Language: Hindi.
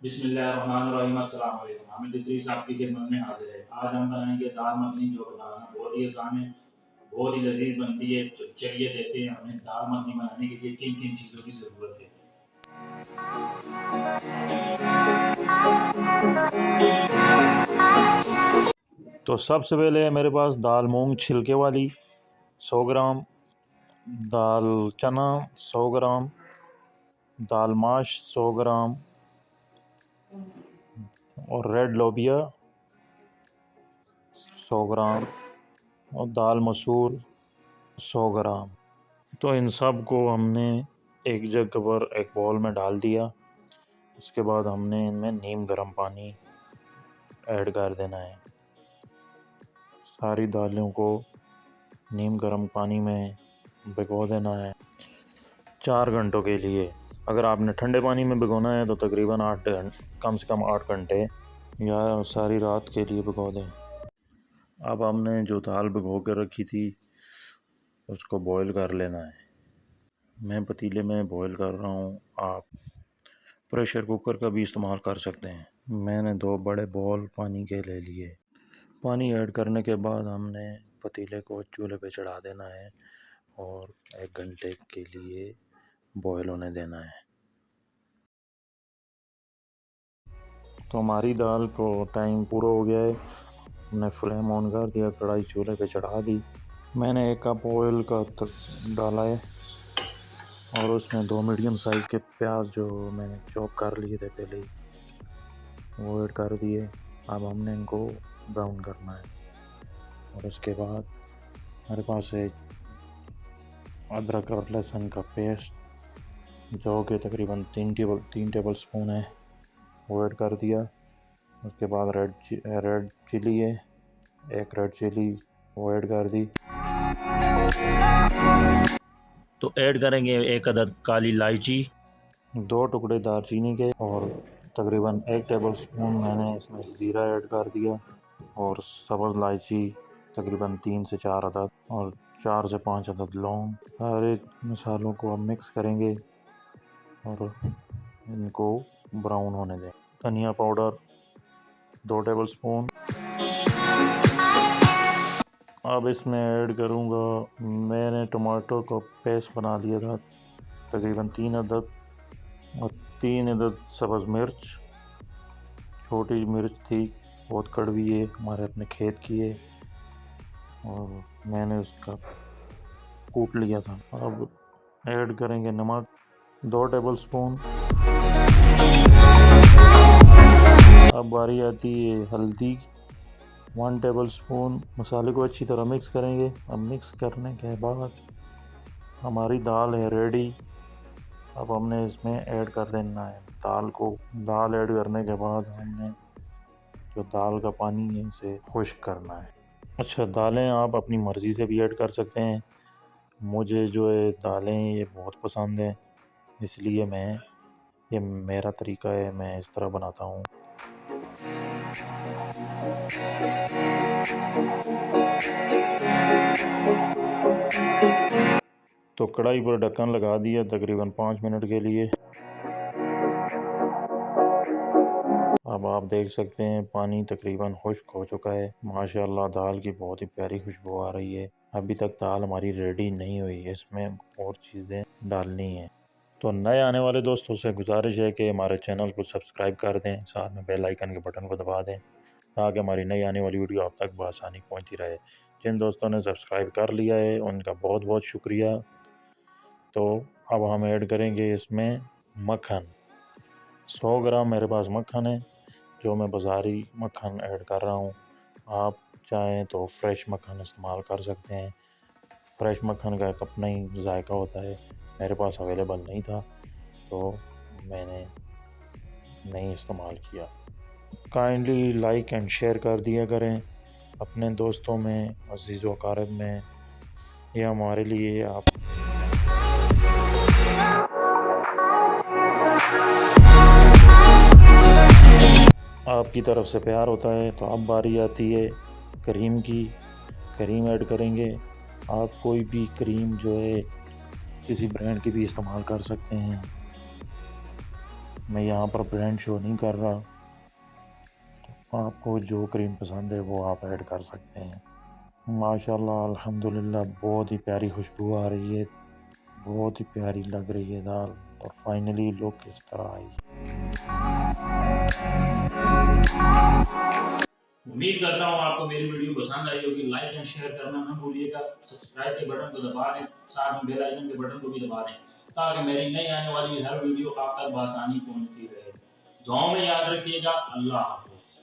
बिस्मिल्लाहिर्रहमानिर्रहीम। अस्सलाम वालेकुम। हामिद इदरीस आपकी खिदमत में हाजिर है। आज हम बनाएंगे दाल मखनी, जो बनाना बहुत ही आसान है, बहुत ही लजीज बनती है। तो चलिए देखते हैं हमें दाल मखनी बनाने के लिए किन किन चीज़ों की ज़रूरत है। तो सबसे पहले है मेरे पास दाल मूंग छिलके वाली 100 ग्राम, दाल चना 100 ग्राम, दाल माश 100 ग्राम और रेड लोबिया 100 ग्राम और दाल मसूर 100 ग्राम। तो इन सब को हमने एक जगह पर एक बाउल में डाल दिया। उसके बाद हमने इनमें नीम गर्म पानी ऐड कर देना है। सारी दालों को नीम गर्म पानी में भिगो देना है 4 घंटों के लिए। अगर आपने ठंडे पानी में भिगोना है तो तकरीबन 8 कम से कम 8 घंटे या सारी रात के लिए भिगो दें। अब हमने जो दाल भिगो कर रखी थी उसको बॉईल कर लेना है। मैं पतीले में बॉईल कर रहा हूँ, आप प्रेशर कुकर का भी इस्तेमाल कर सकते हैं। मैंने 2 बड़े बॉल पानी के ले लिए। पानी ऐड करने के बाद हमने पतीले को चूल्हे पे चढ़ा देना है और 1 घंटे के लिए बॉईल होने देना है। तो हमारी दाल को टाइम पूरा हो गया है। हमने फ्लेम ऑन कर दिया, कढ़ाई चूल्हे पे चढ़ा दी। मैंने 1 कप ऑयल का डाला है और उसमें 2 मीडियम साइज़ के प्याज जो मैंने चॉप कर लिए थे पहले ही, वो ऐड कर दिए। अब हमने इनको ब्राउन करना है और उसके बाद हमारे पास एक अदरक और लहसुन का पेस्ट जो कि तकरीबन 3 टेबल स्पून है, वो ऐड कर दिया। उसके बाद रेड चिली है, 1 रेड चिली वो ऐड कर दी। तो ऐड करेंगे 1 अदद काली इलायची, 2 टुकड़े दालचीनी के और तकरीबन 1 टेबल स्पून मैंने इसमें ज़ीरा ऐड कर दिया और सब्ज़ इलायची तकरीबन 3 से 4 अदद और 4 से 5 अदद लौंग। सारे मसालों को हम मिक्स करेंगे और इनको ब्राउन होने दें। धनिया पाउडर 2 टेबल स्पून। अब इसमें ऐड करूँगा, मैंने टमाटो का पेस्ट बना लिया था तकरीबन 3 अदद और 3 अदद सब्ज़ मिर्च। छोटी मिर्च थी, बहुत कड़वी है, हमारे अपने खेत की है और मैंने उसका कूट लिया था। अब ऐड करेंगे नमक 2 टेबल स्पून। अब बारी आती है हल्दी 1 टेबल स्पून। मसाले को अच्छी तरह मिक्स करेंगे। अब मिक्स करने के बाद हमारी दाल है रेडी। अब हमने इसमें ऐड कर देना है दाल को। दाल ऐड करने के बाद हमने जो दाल का पानी है इसे खुश्क करना है। अच्छा, दालें आप अपनी मर्ज़ी से भी ऐड कर सकते हैं। मुझे जो है दालें ये बहुत पसंद है, इसलिए ये मेरा तरीका है, मैं इस तरह बनाता हूँ। तो कढ़ाई पर ढक्कन लगा दिया तकरीबन 5 मिनट के लिए। अब आप देख सकते हैं पानी तकरीबन खुश्क हो चुका है। माशाल्लाह दाल की बहुत ही प्यारी खुशबू आ रही है। अभी तक दाल हमारी रेडी नहीं हुई, इसमें और चीज़ें डालनी हैं। तो नए आने वाले दोस्तों से गुजारिश है कि हमारे चैनल को सब्सक्राइब कर दें, साथ में बेल आइकन के बटन को दबा दें ताकि हमारी नई आने वाली वीडियो आप तक बआसानी पहुंचती रहे। जिन दोस्तों ने सब्सक्राइब कर लिया है उनका बहुत बहुत शुक्रिया। तो अब हम ऐड करेंगे इसमें मक्खन। 100 ग्राम मेरे पास मक्खन है, जो मैं बाज़ारी मक्खन ऐड कर रहा हूँ। आप चाहें तो फ्रेश मक्खन इस्तेमाल कर सकते हैं। फ्रेश मक्खन का एक अपना ही जायका होता है, मेरे पास अवेलेबल नहीं था तो मैंने नहीं इस्तेमाल किया। काइंडली लाइक एंड शेयर कर दिया करें अपने दोस्तों में, अज़ीज़ व अक़ारिब में। ये हमारे लिए आपकी तरफ से प्यार होता है। तो अब बारी आती है करीम की। करीम ऐड करेंगे। आप कोई भी क्रीम जो है किसी ब्रांड की भी इस्तेमाल कर सकते हैं। मैं यहाँ पर ब्रांड शो नहीं कर रहा। आपको जो क्रीम पसंद है वो आप ऐड कर सकते हैं। माशाल्लाह अल्हम्दुलिल्लाह बहुत ही प्यारी खुशबू आ रही है, बहुत ही प्यारी लग रही है दाल। और फाइनली लुक इस तरह आई। उम्मीद करता हूँ आपको मेरी वीडियो पसंद आई होगी। लाइक एंड शेयर करना ना भूलिएगा। सब्सक्राइब के बटन को दबा दें, साथ में बेल आइकन के बटन को भी दबा दें, ताकि मेरी नई आने वाली हर वीडियो आप तक बआसानी पहुंचती रहे। दुआओं में याद रखिएगा। अल्लाह हाफिज।